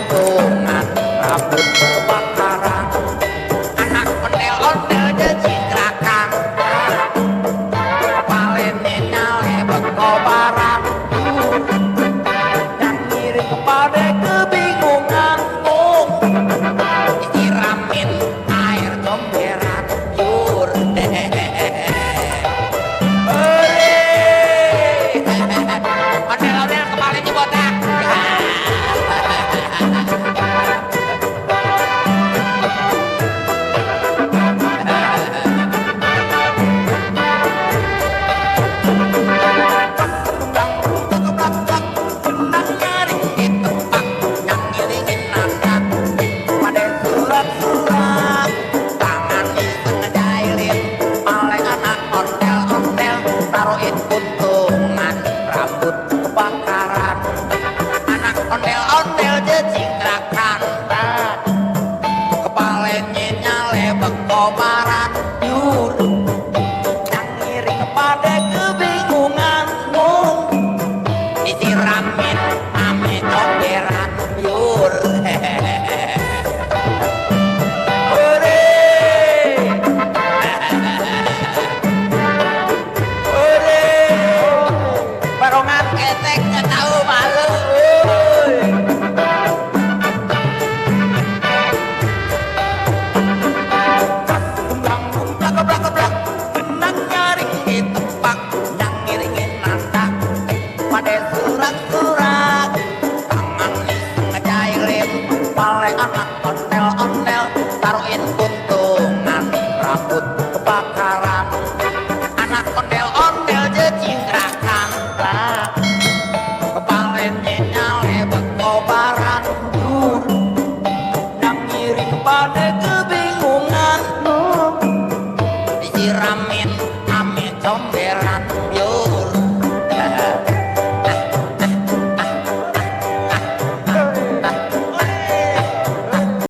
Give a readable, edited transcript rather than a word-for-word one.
kuntungan rambut kebakaran anak ondel-ondel decitrakan kepalanya nyale berkobaran dan ngiring kepada kebingungan disiramin air comberan yur ondel-ondel kepalanya botak kuntungan rambut kebakaran anak ondel-ondel decitrakan kepalanya nyale berkobaran yur yang ngiring kepada kebingungan disiramin ame comberan yur barongan ketek nggak tahu malu blak-blak-blak benang nyaring ditepak yang ngiringin nanda pada surat-surat tangan ngejailin pale anak ondel-ondel taruhin kuntungan rambut kebakaran anak ondel-ondel decitrakan kepalanya nyale berkobaran yang ngiring kepada kebingungan disiramin ame comberan